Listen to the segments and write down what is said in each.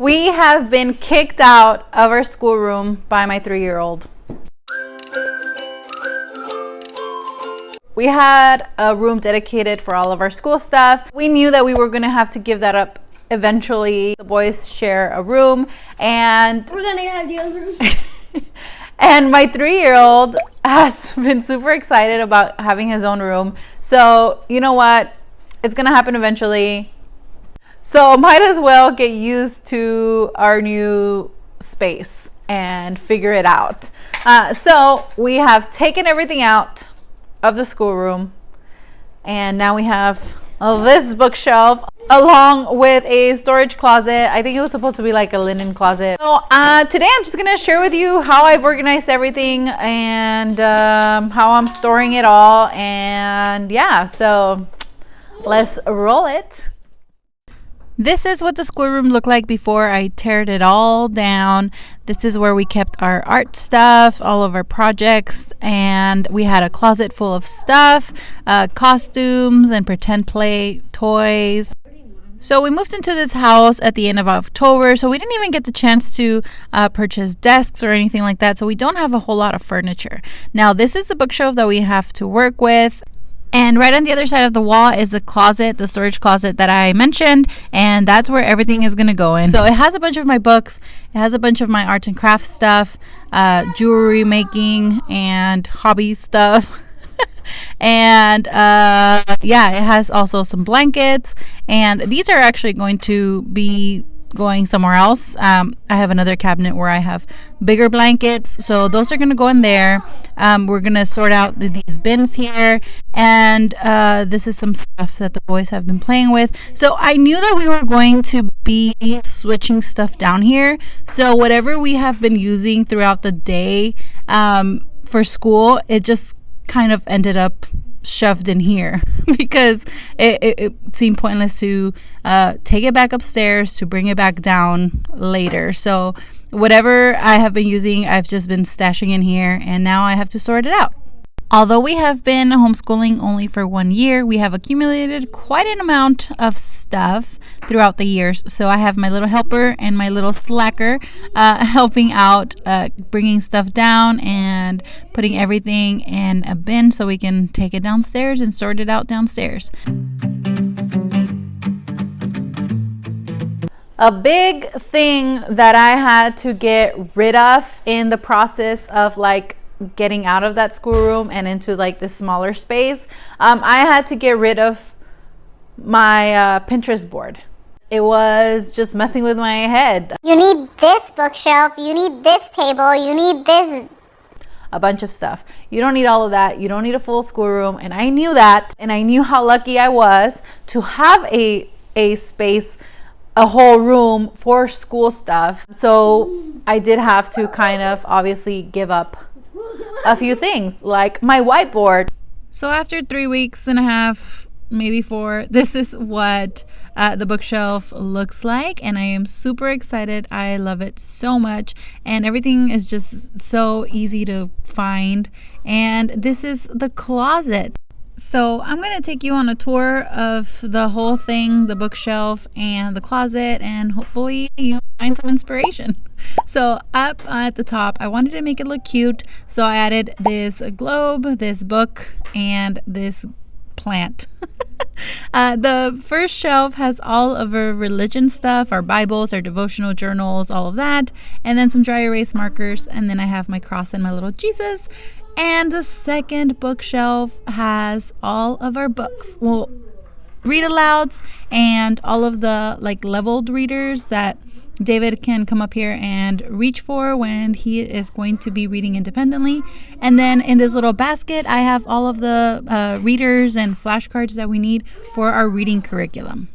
We have been kicked out of our schoolroom by my 3-year-old. We had a room dedicated for all of our school stuff. We knew that we were going to have to give that up eventually. The boys share a room, and we're gonna have the other room. And my 3-year-old has been super excited about having his own room. So you know what? It's gonna happen eventually. So might as well get used to our new space and figure it out. So we have taken everything out of the schoolroom, and now we have this bookshelf along with a storage closet. I think it was supposed to be like a linen closet. So today I'm just gonna share with you how I've organized everything and how I'm storing it all. And yeah, so let's roll it. This is what the schoolroom looked like before I teared it all down. This is where we kept our art stuff, all of our projects, and we had a closet full of stuff, costumes and pretend play toys. So we moved into this house at the end of October, so we didn't even get the chance to purchase desks or anything like that, so we don't have a whole lot of furniture. Now this is the bookshelf that we have to work with. And right on the other side of the wall is the closet, the storage closet that I mentioned, and that's where everything is going to go in. So it has a bunch of my books, it has a bunch of my arts and crafts stuff, jewelry making and hobby stuff. And yeah, it has also some blankets, and these are actually going to be going somewhere else. I have another cabinet where I have bigger blankets, so those are going to go in there. We're going to sort out these bins here, and this is some stuff that the boys have been playing with. So I knew that we were going to be switching stuff down here, so whatever we have been using throughout the day for school, it just kind of ended up shoved in here because it seemed pointless to take it back upstairs to bring it back down later. So whatever I have been using, I've just been stashing in here, and now I have to sort it out. Although we have been homeschooling only for 1 year, we have accumulated quite an amount of stuff throughout the years. So I have my little helper and my little slacker helping out, bringing stuff down and putting everything in a bin so we can take it downstairs and sort it out downstairs. A big thing that I had to get rid of in the process of like getting out of that schoolroom and into like this smaller space, I had to get rid of my Pinterest board. It was just messing with my head. You need this bookshelf, you need this table, you need this. A bunch of stuff. You don't need all of that. You don't need a full schoolroom, and I knew that, and I knew how lucky I was to have a space, a whole room for school stuff. So I did have to kind of obviously give up a few things like my whiteboard. So after 3 weeks and a half, maybe 4, this is what the bookshelf looks like, and I am super excited. I love it so much, and everything is just so easy to find. And this is the closet. So I'm going to take you on a tour of the whole thing, the bookshelf and the closet, and hopefully you find some inspiration. So up at the top, I wanted to make it look cute, so I added this globe, this book, and this plant. The first shelf has all of our religion stuff, our Bibles, our devotional journals, all of that, and then some dry erase markers, and then I have my cross and my little Jesus. And the second bookshelf has all of our books, well, read alouds, and all of the like leveled readers that David can come up here and reach for when he is going to be reading independently. And then in this little basket, I have all of the readers and flashcards that we need for our reading curriculum.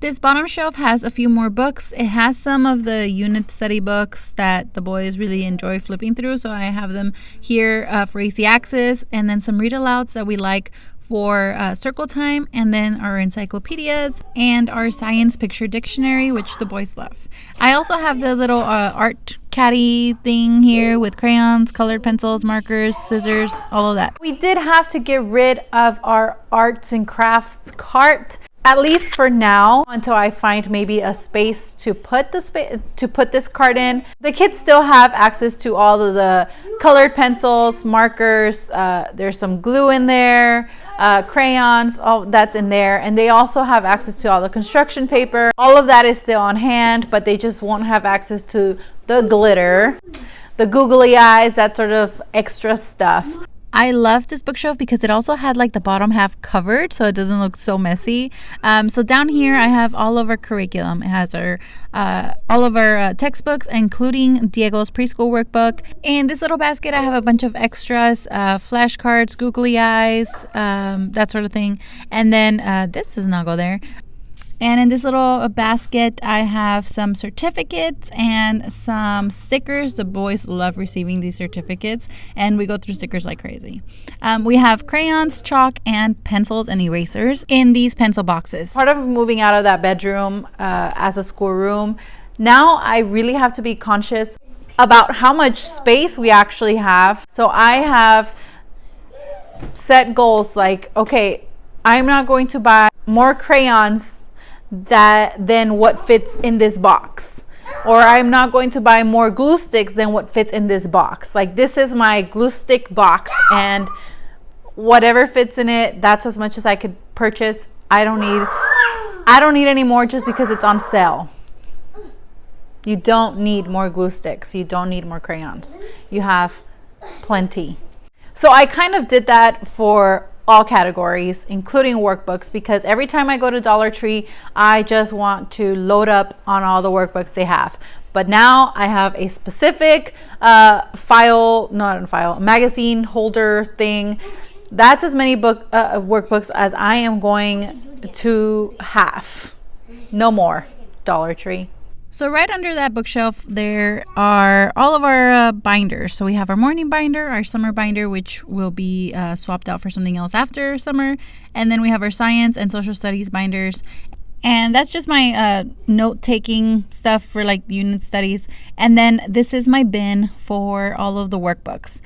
This bottom shelf has a few more books. It has some of the unit study books that the boys really enjoy flipping through, so I have them here for easy access, and then some read alouds that we like for circle time, and then our encyclopedias and our science picture dictionary, which the boys love. I also have the little art caddy thing here with crayons, colored pencils, markers, scissors, all of that. We did have to get rid of our arts and crafts cart, at least for now, until I find maybe a space to put this cart in. The kids still have access to all of the colored pencils, markers, there's some glue in there, crayons, all that's in there, and they also have access to all the construction paper. All of that is still on hand, but they just won't have access to the glitter, the googly eyes, that sort of extra stuff. I love this bookshelf because it also had like the bottom half covered, so it doesn't look so messy. So down here I have all of our curriculum. It has our all of our textbooks, including Diego's preschool workbook. In this little basket I have a bunch of extras, flashcards, googly eyes, that sort of thing. And then this does not go there. And in this little basket, I have some certificates and some stickers. The boys love receiving these certificates, and we go through stickers like crazy. We have crayons, chalk, and pencils and erasers in these pencil boxes. Part of moving out of that bedroom as a schoolroom, now I really have to be conscious about how much space we actually have. So I have set goals like, okay, I'm not going to buy more crayons than what fits in this box, or I'm not going to buy more glue sticks than what fits in this box. Like, this is my glue stick box, and whatever fits in it, that's as much as I could purchase. I don't need any more just because it's on sale. You don't need more glue sticks, you don't need more crayons, you have plenty. So I kind of did that for all categories, including workbooks, because every time I go to Dollar Tree, I just want to load up on all the workbooks they have. But now I have a specific magazine holder thing. That's as many workbooks as I am going to have. No more, Dollar Tree. So right under that bookshelf, there are all of our binders. So we have our morning binder, our summer binder, which will be swapped out for something else after summer. And then we have our science and social studies binders. And that's just my note-taking stuff for like unit studies. And then this is my bin for all of the workbooks.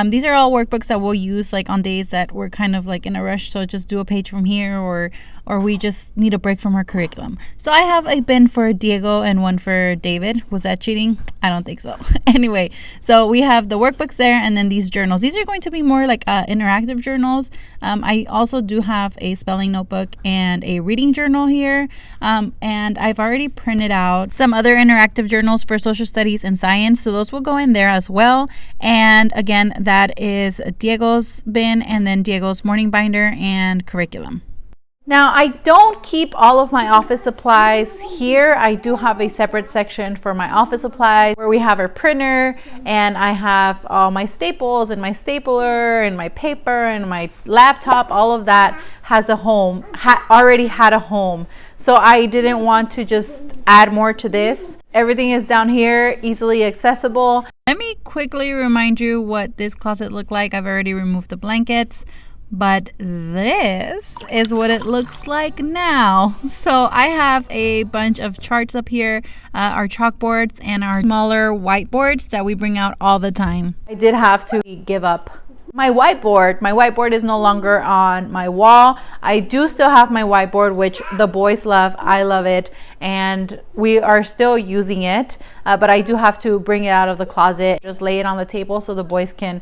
These are all workbooks that we'll use like on days that we're kind of like in a rush. So just do a page from here, or we just need a break from our curriculum. So I have a bin for Diego and one for David. Was that cheating? I don't think so. Anyway, so we have the workbooks there, and then these journals. These are going to be more like interactive journals. I also do have a spelling notebook and a reading journal here. And I've already printed out some other interactive journals for social studies and science, so those will go in there as well. And again, that is Diego's bin, and then Diego's morning binder and curriculum. Now, I don't keep all of my office supplies here. I do have a separate section for my office supplies where we have our printer, and I have all my staples and my stapler and my paper and my laptop. All of that has a home, already had a home. So I didn't want to just add more to this. Everything is down here, easily accessible. Let me quickly remind you what this closet looked like. I've already removed the blankets, but this is what it looks like now. So I have a bunch of charts up here, our chalkboards and our smaller whiteboards that we bring out all the time. I did have to give up my whiteboard. My whiteboard is no longer on my wall. I do still have my whiteboard, which the boys love. I love it, and we are still using it, but I do have to bring it out of the closet, just lay it on the table so the boys can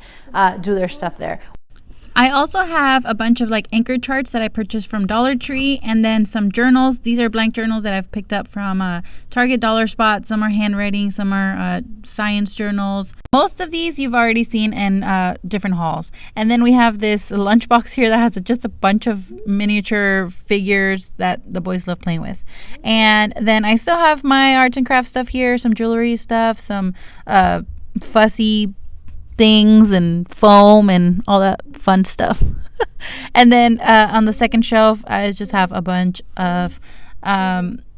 do their stuff there. I also have a bunch of like anchor charts that I purchased from Dollar Tree, and then some journals. These are blank journals that I've picked up from Target, Dollar Spot. Some are handwriting, some are science journals. Most of these you've already seen in different hauls. And then we have this lunchbox here that has just a bunch of miniature figures that the boys love playing with. And then I still have my arts and crafts stuff here, some jewelry stuff, some fussy things and foam and all that fun stuff. And then on the second shelf, I just have a bunch of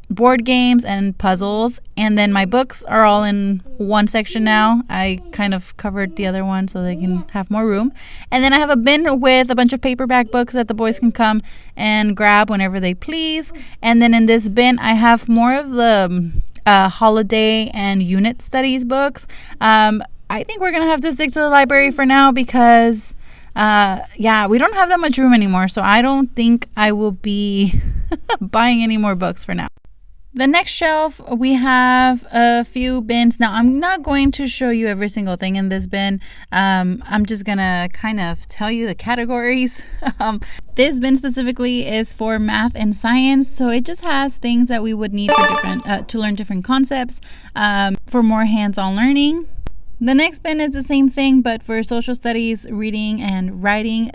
board games and puzzles, and then my books are all in one section now. I kind of covered the other one so they can have more room. And then I have a bin with a bunch of paperback books that the boys can come and grab whenever they please. And then in this bin I have more of the holiday and unit studies books. I think we're gonna have to stick to the library for now because we don't have that much room anymore, so I don't think I will be buying any more books for now. The next shelf, we have a few bins. Now, I'm not going to show you every single thing in this bin. I'm just gonna kind of tell you the categories. This bin specifically is for math and science, so it just has things that we would need for different to learn different concepts, for more hands-on learning. The next bin is the same thing, but for social studies, reading, and writing.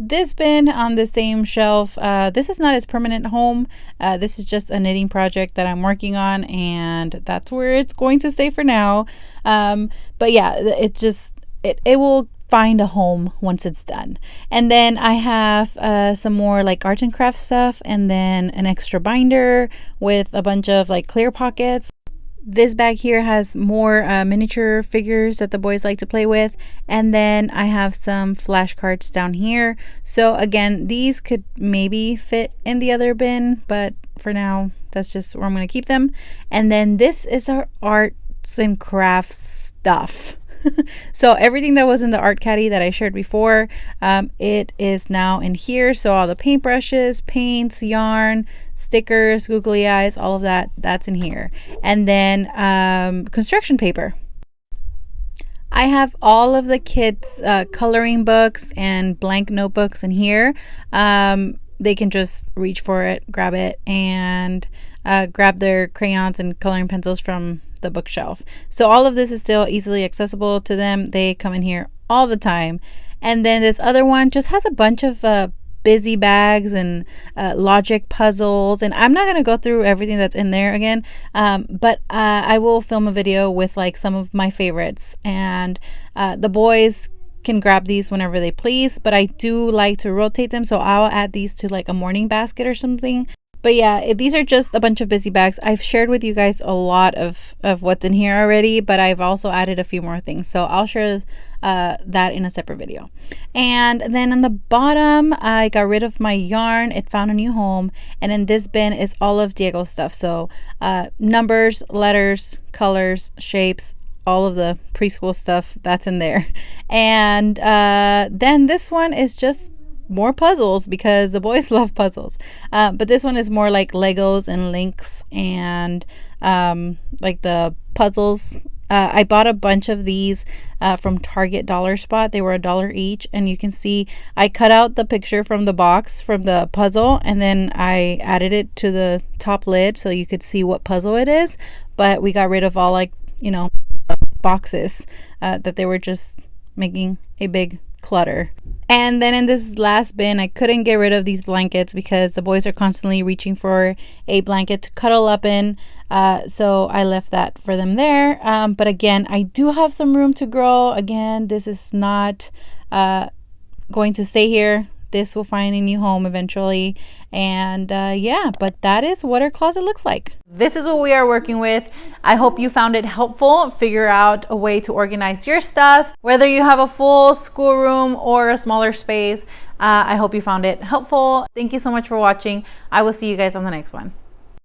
This bin on the same shelf, this is not its permanent home. This is just a knitting project that I'm working on, and that's where it's going to stay for now. But yeah, it will find a home once it's done. And then I have some more like art and craft stuff, and then an extra binder with a bunch of like clear pockets. This bag here has more miniature figures that the boys like to play with, and then I have some flashcards down here. So again, these could maybe fit in the other bin, but for now that's just where I'm going to keep them. And then this is our arts and crafts stuff. So everything that was in the art caddy that I shared before, it is now in here. So all the paintbrushes, paints, yarn, stickers, googly eyes, all of that's in here. And then construction paper. I have all of the kids' coloring books and blank notebooks in here. They can just reach for it, grab it, and grab their crayons and coloring pencils from the bookshelf. So all of this is still easily accessible to them. They come in here all the time. And then this other one just has a bunch of busy bags and logic puzzles, and I'm not going to go through everything that's in there again, but I will film a video with like some of my favorites, and the boys can grab these whenever they please, but I do like to rotate them, so I'll add these to like a morning basket or something. But yeah, these are just a bunch of busy bags. I've shared with you guys a lot of what's in here already, but I've also added a few more things. So I'll share that in a separate video. And then on the bottom, I got rid of my yarn. It found a new home. And in this bin is all of Diego's stuff. So numbers, letters, colors, shapes, all of the preschool stuff that's in there. And then this one is just more puzzles because the boys love puzzles, but this one is more like Legos and links and like the puzzles. I bought a bunch of these from Target Dollar Spot. They were $1 each, and you can see I cut out the picture from the box from the puzzle, and then I added it to the top lid so you could see what puzzle it is. But we got rid of all, like, you know, boxes that they were just making a big clutter. And then in this last bin, I couldn't get rid of these blankets because the boys are constantly reaching for a blanket to cuddle up in. So I left that for them there. But again, I do have some room to grow. Again, this is not going to stay here. This will find a new home eventually. And yeah, but that is what our closet looks like. This is what we are working with. I hope you found it helpful. Figure out a way to organize your stuff, whether you have a full schoolroom or a smaller space. I hope you found it helpful. Thank you so much for watching. I will see you guys on the next one.